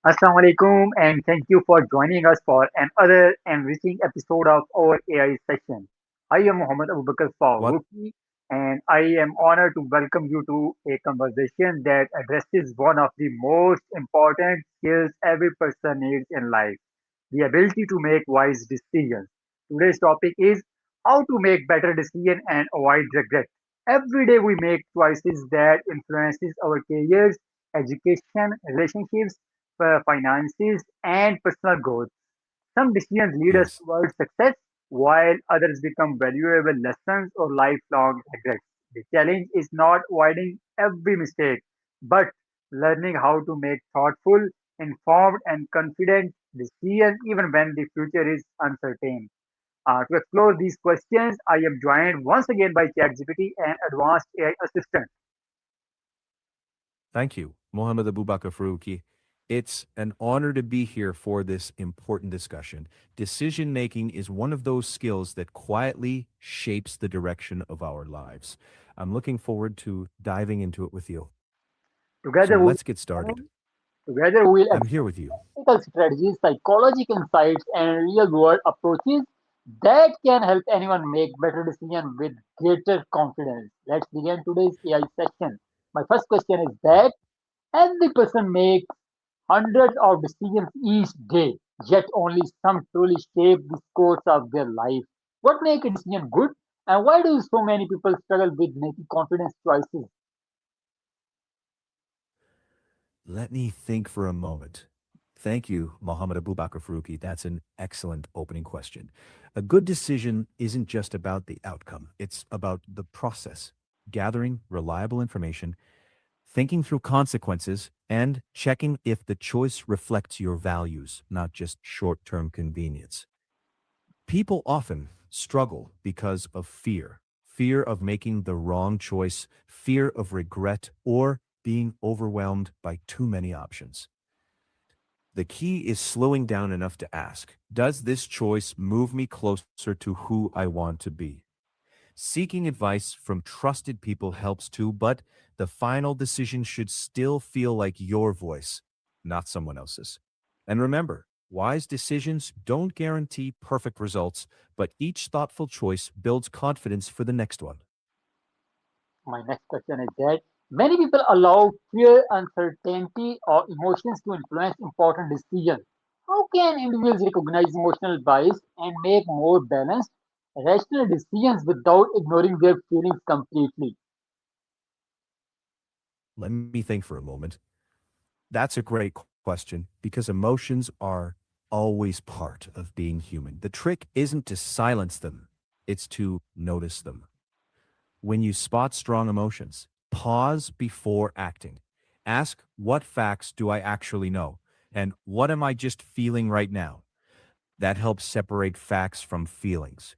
Assalamu alaikum and thank you for joining us for another enriching episode of our AI session. I am Muhammad Abu Bakr What? Farooqi and I am honored to welcome you to a conversation that addresses one of the most important skills every person needs in life, the ability to make wise decisions. Today's topic is how to make better decisions and avoid regret. Every day we make choices that influences our careers, education, relationships, finances, and personal growth. Some decisions lead us Yes. towards success, while others become valuable lessons or lifelong regrets. The challenge is not avoiding every mistake, but learning how to make thoughtful, informed, and confident decisions even when the future is uncertain. To explore these questions, I am joined once again by ChatGPT and advanced AI assistant. Thank you, Mohammed Abu Bakr Farooqi. It's an honor to be here for this important discussion. Decision making is one of those skills that quietly shapes the direction of our lives. I'm looking forward to diving into it with you. So Together, we let's get started. Together, we'll I'm here explore with you. practical strategies, psychological insights, and real-world approaches that can help anyone make better decisions with greater confidence. Let's begin today's AI section. My first question is that every person makes hundreds of decisions each day, yet only some truly shape the course of their life. What makes a decision good, and why do so many people struggle with making confidence choices? Let me think for a moment. Thank you, Mohammed Abu Bakr Farooqi. That's an excellent opening question. A good decision isn't just about the outcome, it's about the process, gathering reliable information, thinking through consequences, and checking if the choice reflects your values, not just short term convenience. People often struggle because of fear of making the wrong choice, fear of regret, or being overwhelmed by too many options. The key is slowing down enough to ask, does this choice move me closer to who I want to be? Seeking advice from trusted people helps too, but the final decision should still feel like your voice, not someone else's. And remember, wise decisions don't guarantee perfect results, but each thoughtful choice builds confidence for the next one. My next question is that many people allow fear, uncertainty, or emotions to influence important decisions. How can individuals recognize emotional bias and make more balanced, rational decisions without ignoring their feelings completely? Let me think for a moment. That's a great question because emotions are always part of being human. The trick isn't to silence them, it's to notice them. When you spot strong emotions, pause before acting. Ask, what facts do I actually know? And what am I just feeling right now? That helps separate facts from feelings.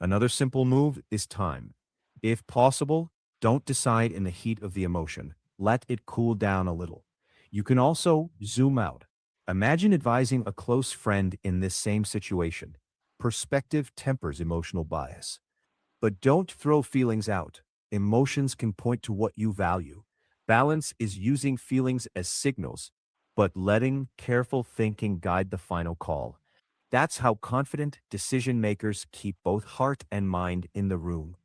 Another simple move is time. If possible, don't decide in the heat of the emotion. Let it cool down a little. You can also zoom out. Imagine advising a close friend in this same situation. Perspective tempers emotional bias. But don't throw feelings out. Emotions can point to what you value. Balance is using feelings as signals, but letting careful thinking guide the final call. That's how confident decision makers keep both heart and mind in the room.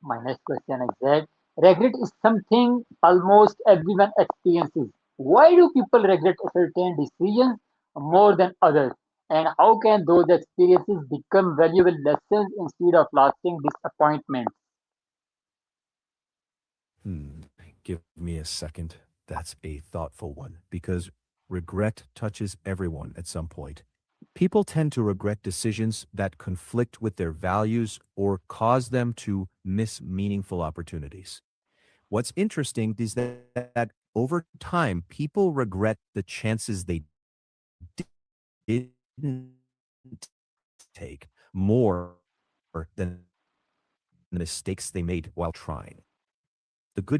My next question is that regret is something almost everyone experiences. Why do people regret certain decisions more than others? And how can those experiences become valuable lessons instead of lasting disappointments? Hmm, give me a second. That's a thoughtful one because regret touches everyone at some point. People tend to regret decisions that conflict with their values or cause them to miss meaningful opportunities. What's interesting is that over time, people regret the chances they didn't take more than the mistakes they made while trying. The good news is regret can be transformed into a teacher.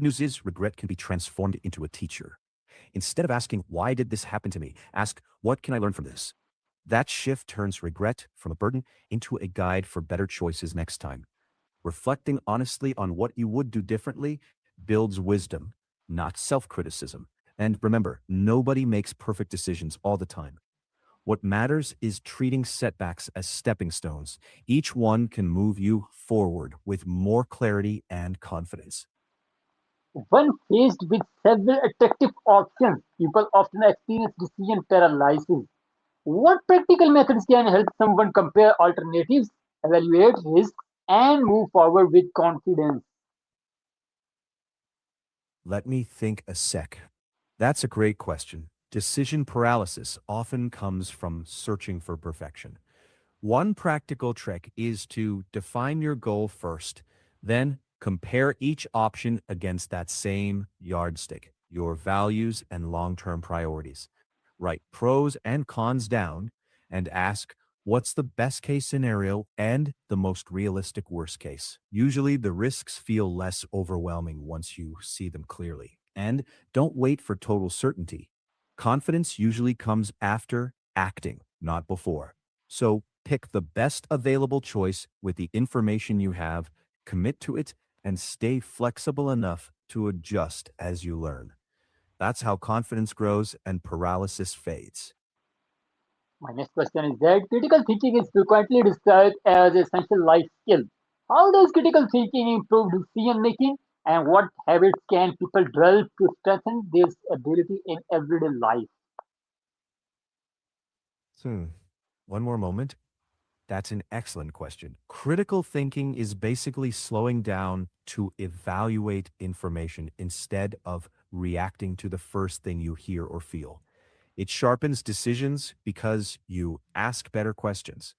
Instead of asking, why did this happen to me? Ask, what can I learn from this? That shift turns regret from a burden into a guide for better choices next time. Reflecting honestly on what you would do differently builds wisdom, not self criticism. And remember, nobody makes perfect decisions all the time. What matters is treating setbacks as stepping stones. Each one can move you forward with more clarity and confidence. When faced with several attractive options, people often experience decision paralysis. What practical methods can help someone compare alternatives, evaluate risks, and move forward with confidence? Let me think a sec. That's a great question. Decision paralysis often comes from searching for perfection. One practical trick is to define your goal first, then compare each option against that same yardstick, your values and long term priorities. Write pros and cons down and ask what's the best case scenario and the most realistic worst case. Usually, the risks feel less overwhelming once you see them clearly. And don't wait for total certainty. Confidence usually comes after acting, not before. So pick the best available choice with the information you have, commit to it, and stay flexible enough to adjust as you learn. That's how confidence grows and paralysis fades. My next question is that critical thinking is frequently described as essential life skill. How does critical thinking improve decision making, and what habits can people develop to strengthen this ability in everyday life? Hmm. One more moment. That's an excellent question. Critical thinking is basically slowing down to evaluate information instead of reacting to the first thing you hear or feel. It sharpens decisions because you ask better questions,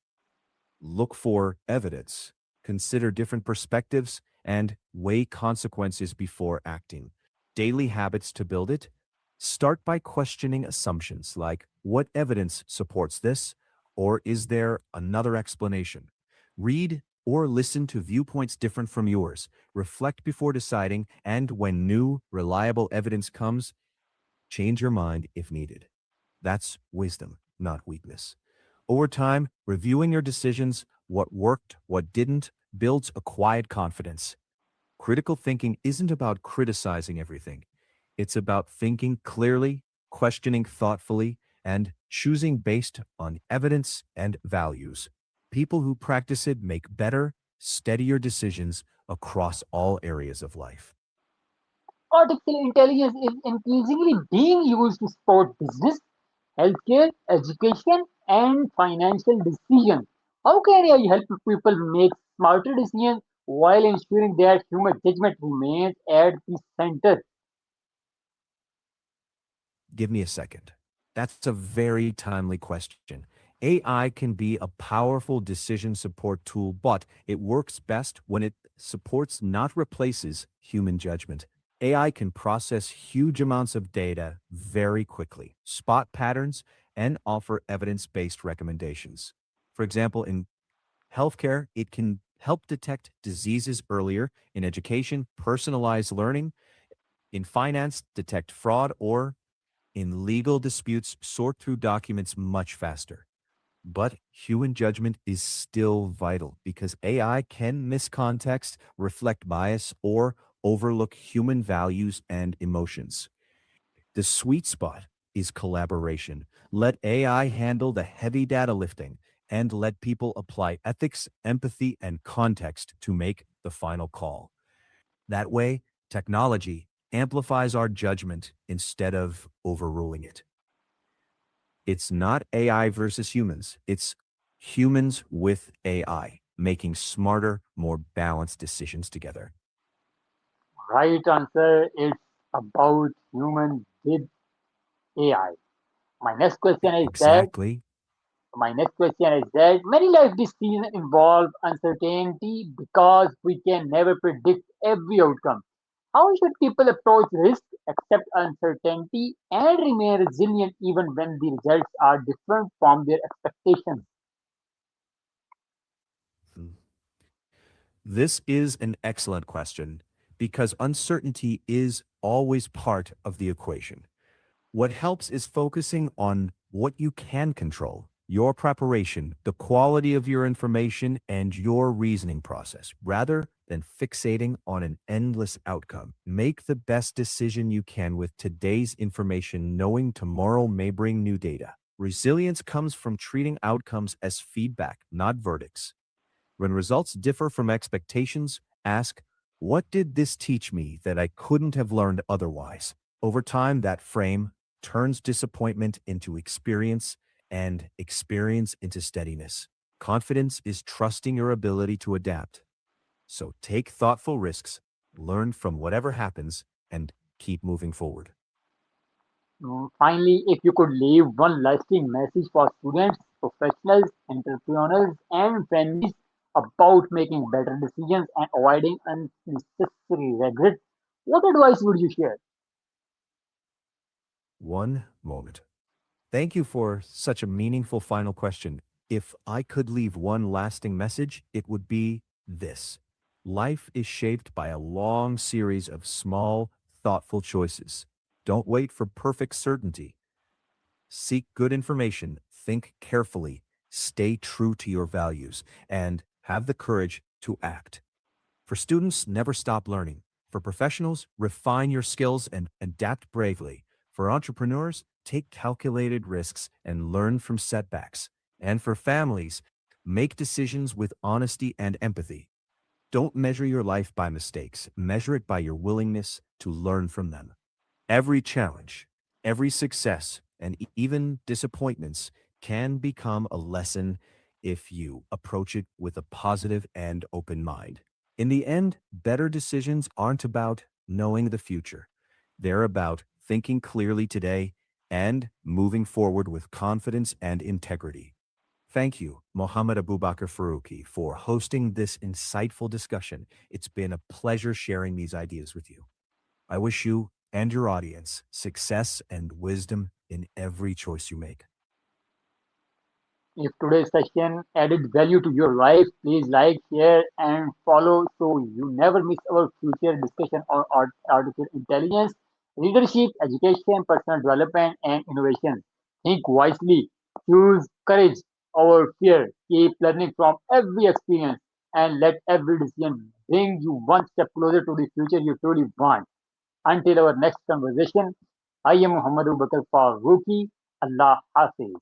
look for evidence, consider different perspectives, and weigh consequences before acting. Daily habits to build it. Start by questioning assumptions like what evidence supports this, or is there another explanation? Read or listen to viewpoints different from yours. Reflect before deciding, and when new, reliable evidence comes, change your mind if needed. That's wisdom, not weakness. Over time, reviewing your decisions, what worked, what didn't, builds a quiet confidence. Critical thinking isn't about criticizing everything. It's about thinking clearly, questioning thoughtfully, and choosing based on evidence and values. People who practice it make better, steadier decisions across all areas of life. Artificial intelligence is increasingly being used to support business, healthcare, education, and financial decisions. How can AI help people make smarter decisions while ensuring that human judgment remains at the center? Give me a second. That's a very timely question. AI can be a powerful decision support tool, but it works best when it supports, not replaces, human judgment. AI can process huge amounts of data very quickly, spot patterns, and offer evidence based recommendations. For example, in healthcare, it can help detect diseases earlier, in education, personalize learning, in finance, detect fraud, or in legal disputes, sort through documents much faster. But human judgment is still vital because AI can miss context, reflect bias, or overlook human values and emotions. The sweet spot is collaboration. Let AI handle the heavy data lifting and let people apply ethics, empathy, and context to make the final call. That way, technology amplifies our judgment instead of overruling it. It's not AI versus humans. It's humans with AI making smarter, more balanced decisions together. Right answer is about human with AI. My next question is that Exactly. many life decisions involve uncertainty because we can never predict every outcome. How should people approach risk, accept uncertainty, and remain resilient even when the results are different from their expectations? This is an excellent question because uncertainty is always part of the equation. What helps is focusing on what you can control, your preparation, the quality of your information, and your reasoning process, rather than fixating on an endless outcome. Make the best decision you can with today's information, knowing tomorrow may bring new data. Resilience comes from treating outcomes as feedback, not verdicts. When results differ from expectations, ask, what did this teach me that I couldn't have learned otherwise? Over time, that frame turns disappointment into experience and experience into steadiness. Confidence is trusting your ability to adapt. So take thoughtful risks, learn from whatever happens, and keep moving forward. Finally, if you could leave one lasting message for students, professionals, entrepreneurs, and families about making better decisions and avoiding unnecessary regret, what advice would you share? One moment. Thank you for such a meaningful final question. If I could leave one lasting message, it would be this. Life is shaped by a long series of small, thoughtful choices. Don't wait for perfect certainty. Seek good information, think carefully, stay true to your values, and have the courage to act. For students, never stop learning. For professionals, refine your skills and adapt bravely. For entrepreneurs, take calculated risks and learn from setbacks. And for families, make decisions with honesty and empathy. Don't measure your life by mistakes, measure it by your willingness to learn from them. Every challenge, every success, and even disappointments can become a lesson if you approach it with a positive and open mind. In the end, better decisions aren't about knowing the future. They're about thinking clearly today and moving forward with confidence and integrity. Thank you, Mohammed Abubakar Faruqi, for hosting this insightful discussion. It's been a pleasure sharing these ideas with you. I wish you and your audience success and wisdom in every choice you make. If today's session added value to your life, please like, share, and follow so you never miss our future discussion on artificial intelligence, leadership, education, personal development, and innovation. Think wisely, choose courage over fear, keep learning from every experience, and let every decision bring you one step closer to the future you truly want. Until our next conversation, I am Muhammad Bakar Farooqi. Allah Hafiz.